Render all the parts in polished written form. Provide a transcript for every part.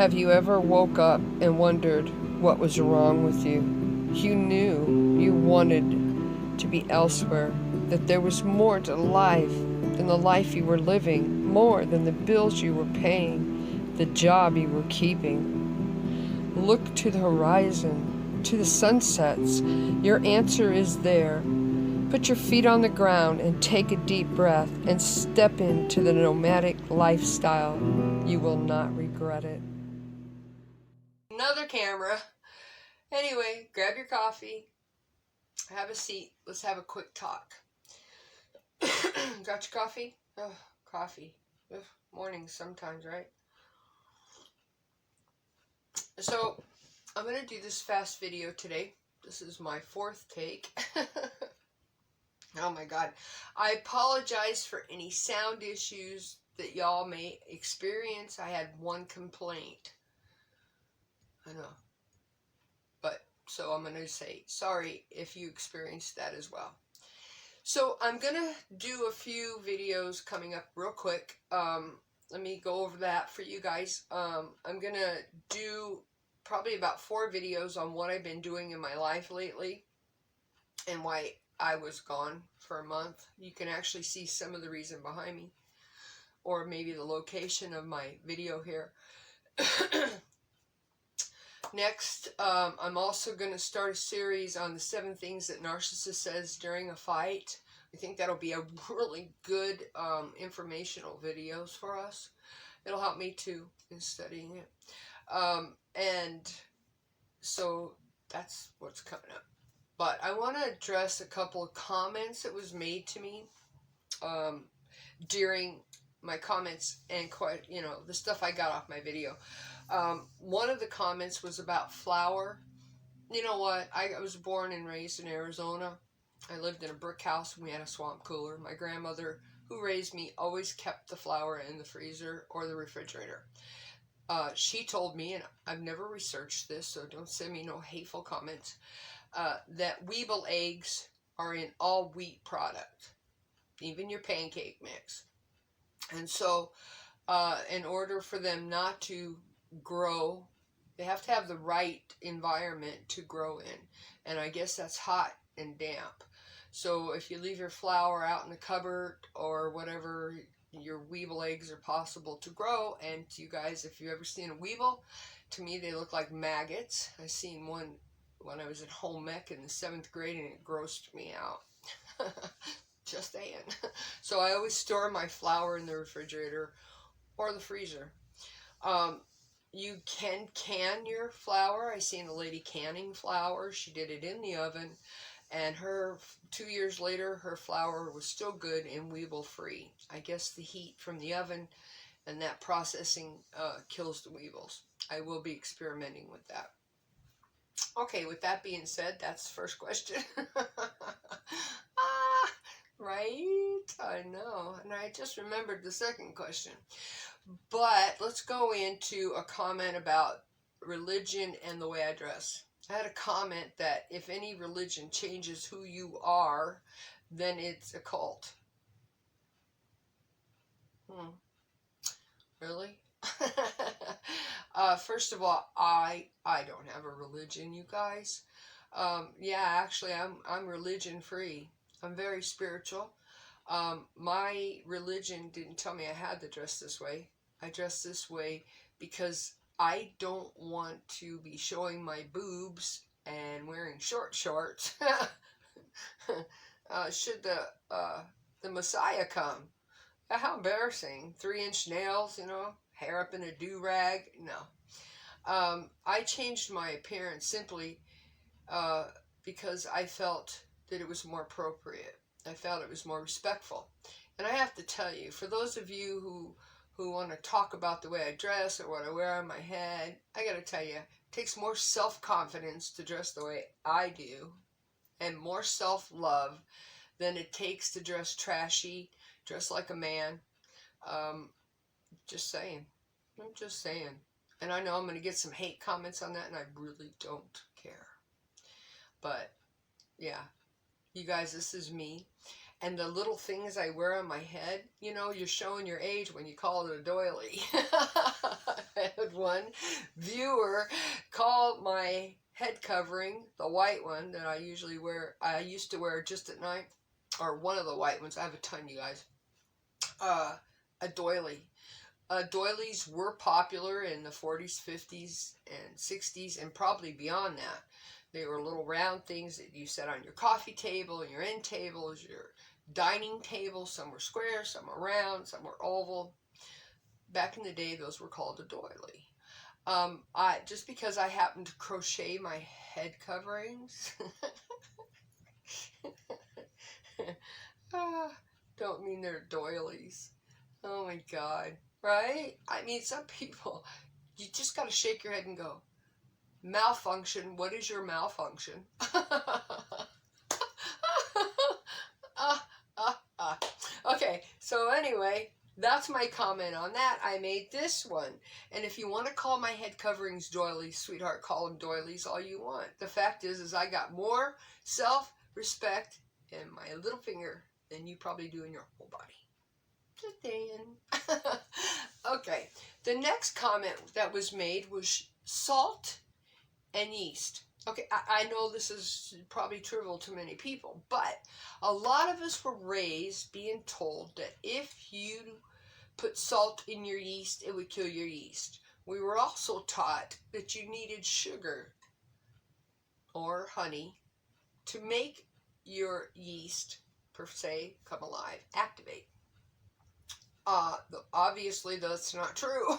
Have you ever woke up and wondered what was wrong with you? You knew you wanted to be elsewhere, that there was more to life than the life you were living, more than the bills you were paying, the job you were keeping. Look to the horizon, to the sunsets. Your answer is there. Put your feet on the ground and take a deep breath and step into the nomadic lifestyle. You will not regret it. Another camera. Anyway, grab your coffee, have a seat, let's have a quick talk. Got your coffee? Oh, coffee. Ugh, mornings sometimes, right? So, I'm going to do this fast video today. This is my fourth take. Oh my god. I apologize for any sound issues that y'all may experience. I had one complaint. I know. But, so I'm going to say sorry if you experienced that as well. So I'm going to do a few videos coming up real quick. Let me go over that for you guys. I'm going to do probably about 4 videos on what I've been doing in my life lately and why I was gone for a month. You can actually see some of the reason behind me, or maybe the location of my video here. Next, I'm also going to start a series on the 7 things that narcissist says during a fight. I think that'll be a really good informational videos for us. It'll help me too in studying it. And so that's what's coming up. But I want to address a couple of comments that was made to me during my comments and the stuff I got off my video. One of the comments was about flour. You know what? I was born and raised in Arizona. I lived in a brick house and we had a swamp cooler. My grandmother, who raised me, always kept the flour in the freezer or the refrigerator. She told me, and I've never researched this, so don't send me no hateful comments, that weevil eggs are in all wheat product, even your pancake mix. And so, in order for them not to grow, they have to have the right environment to grow in, and I guess that's hot and damp. So if you leave your flour out in the cupboard or whatever, your weevil eggs are possible to grow. And you guys, if you've ever seen a weevil, to me they look like maggots. I seen one when I was at home ec in the 7th grade and it grossed me out. Just saying. So I always store my flour in the refrigerator or the freezer. You can can your flour. I seen a lady canning flour. She did it in the oven, and 2 years later, her flour was still good and weevil free. I guess the heat from the oven and that processing kills the weevils. I will be experimenting with that. Okay, with that being said, that's the first question. Right? I know. And I just remembered the second question. But let's go into a comment about religion and the way I dress. I had a comment that if any religion changes who you are, then it's a cult. Really? First of all, I don't have a religion, you guys. Yeah, actually, I'm religion free. I'm very spiritual. My religion didn't tell me I had to dress this way. I dress this way because I don't want to be showing my boobs and wearing short shorts. Should the Messiah come? How embarrassing. 3-inch nails, hair up in a do-rag. No. I changed my appearance simply because I felt that it was more appropriate. I felt it was more respectful. And I have to tell you, for those of you who want to talk about the way I dress or what I wear on my head, I got to tell you, it takes more self-confidence to dress the way I do and more self-love than it takes to dress trashy, dress like a man. Just saying. I'm just saying. And I know I'm going to get some hate comments on that, and I really don't care. But, yeah. You guys, this is me. And the little things I wear on my head, you're showing your age when you call it a doily. I had one viewer call my head covering, the white one that I usually wear, I used to wear just at night, or one of the white ones, I have a ton, you guys, a doily. Doilies were popular in the 40s, 50s, and 60s, and probably beyond that. They were little round things that you set on your coffee table, your end tables, your dining table. Some were square, some were round, some were oval. Back in the day, those were called a doily. Just because I happen to crochet my head coverings, don't mean they're doilies. Oh my God, right? I mean, some people, you just got to shake your head and go, malfunction, what is your malfunction? Okay, so anyway, that's my comment on that. I made this one. And if you want to call my head coverings doilies, sweetheart, call them doilies all you want. The fact is I got more self-respect in my little finger than you probably do in your whole body. Just saying. Okay, the next comment that was made was salt and yeast. Okay, I know this is probably trivial to many people, but a lot of us were raised being told that if you put salt in your yeast, it would kill your yeast. We were also taught that you needed sugar or honey to make your yeast, per se, come alive, activate. Obviously that's not true,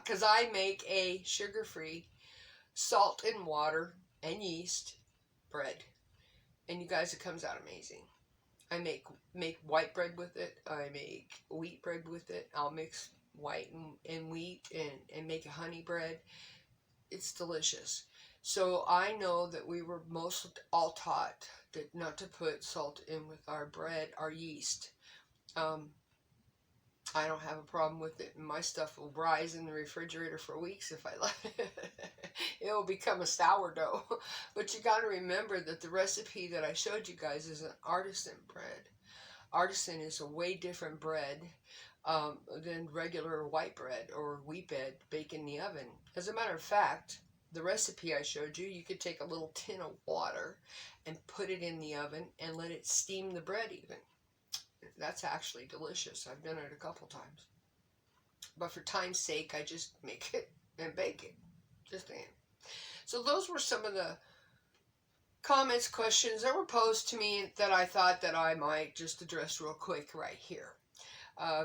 because I make a sugar-free salt and water and yeast bread, and you guys, it comes out amazing. I make white bread with it. I make wheat bread with it. I'll mix white and wheat and make a honey bread. It's delicious. So I know that we were most all taught that not to put salt in with our bread, our yeast. I don't have a problem with it. My stuff will rise in the refrigerator for weeks if I let it. It will become a sourdough. But you got to remember that the recipe that I showed you guys is an artisan bread. Artisan is a way different bread than regular white bread or wheat bread baked in the oven. As a matter of fact, the recipe I showed you, you could take a little tin of water and put it in the oven and let it steam the bread even. That's actually delicious. I've done it a couple times. But for time's sake, I just make it and bake it. Just saying. So those were some of the comments, questions that were posed to me that I thought that I might just address real quick right here.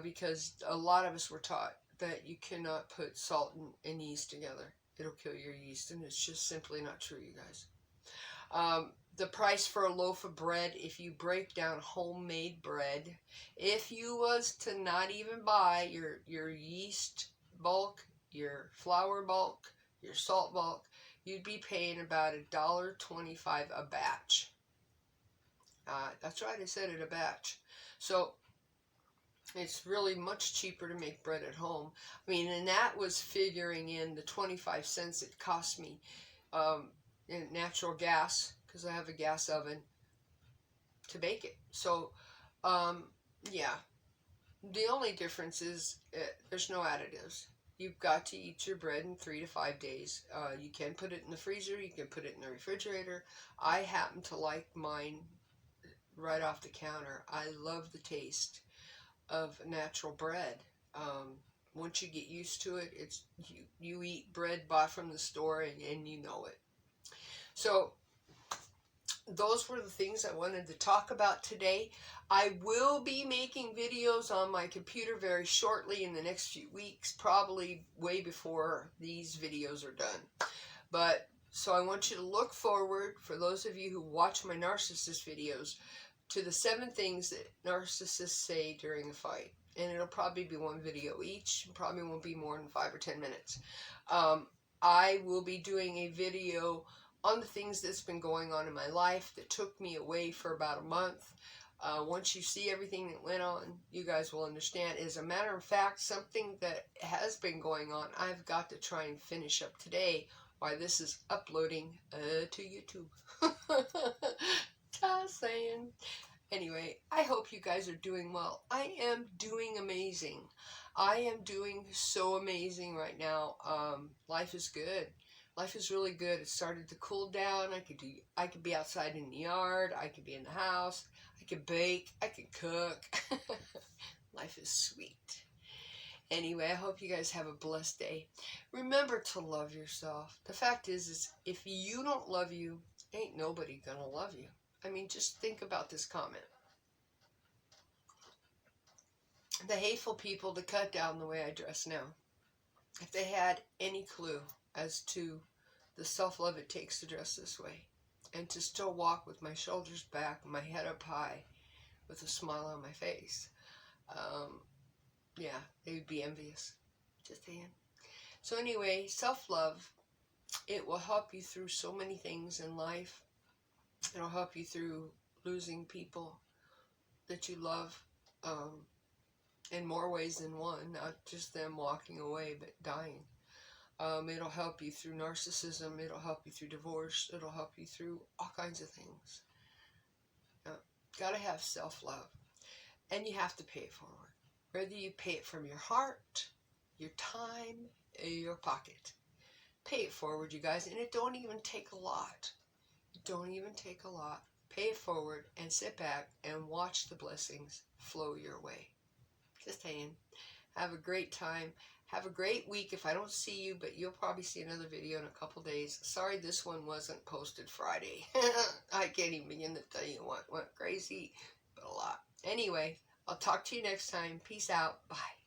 Because a lot of us were taught that you cannot put salt and yeast together. It'll kill your yeast, and it's just simply not true, you guys. The price for a loaf of bread, if you break down homemade bread, if you was to not even buy your yeast bulk, your flour bulk, your salt bulk, you'd be paying about $1.25 a batch. That's right, I said it, a batch. So it's really much cheaper to make bread at home. I mean, and that was figuring in the 25 cents it cost me in natural gas, because I have a gas oven, to bake it. So, yeah. The only difference is there's no additives. You've got to eat your bread in 3 to 5 days. You can put it in the freezer. You can put it in the refrigerator. I happen to like mine right off the counter. I love the taste of natural bread. Once you get used to it, it's you eat bread bought from the store and you know it. So those were the things I wanted to talk about today. I will be making videos on my computer very shortly in the next few weeks, probably way before these videos are done. But so I want you to look forward, for those of you who watch my narcissist videos, to the 7 things that narcissists say during a fight. And it'll probably be one video each. Probably won't be more than 5 or 10 minutes. I will be doing a video on the things that's been going on in my life that took me away for about a month. Once you see everything that went on, you guys will understand. As a matter of fact, something that has been going on, I've got to try and finish up today while this is uploading to YouTube. Just saying. Anyway, I hope you guys are doing well. I am doing amazing. I am doing so amazing right now. Life is good. Life is really good. It started to cool down. I could be outside in the yard. I could be in the house. I could bake. I could cook. Life is sweet. Anyway, I hope you guys have a blessed day. Remember to love yourself. The fact is if you don't love you, ain't nobody gonna love you. I mean, just think about this comment. The hateful people to cut down the way I dress now, if they had any clue as to the self-love it takes to dress this way and to still walk with my shoulders back, my head up high, with a smile on my face, yeah, they would be envious. Just saying. So anyway, self-love, it will help you through so many things in life. It'll help you through losing people that you love, in more ways than one, not just them walking away, but dying. It'll help you through narcissism. It'll help you through divorce. It'll help you through all kinds of things. Gotta have self-love. And you have to pay it forward. Whether you pay it from your heart, your time, or your pocket. Pay it forward, you guys. And it don't even take a lot. It don't even take a lot. Pay it forward and sit back and watch the blessings flow your way. Just saying. Have a great time. Have a great week if I don't see you, but you'll probably see another video in a couple days. Sorry this one wasn't posted Friday. I can't even begin to tell you what went crazy, but a lot. Anyway, I'll talk to you next time. Peace out. Bye.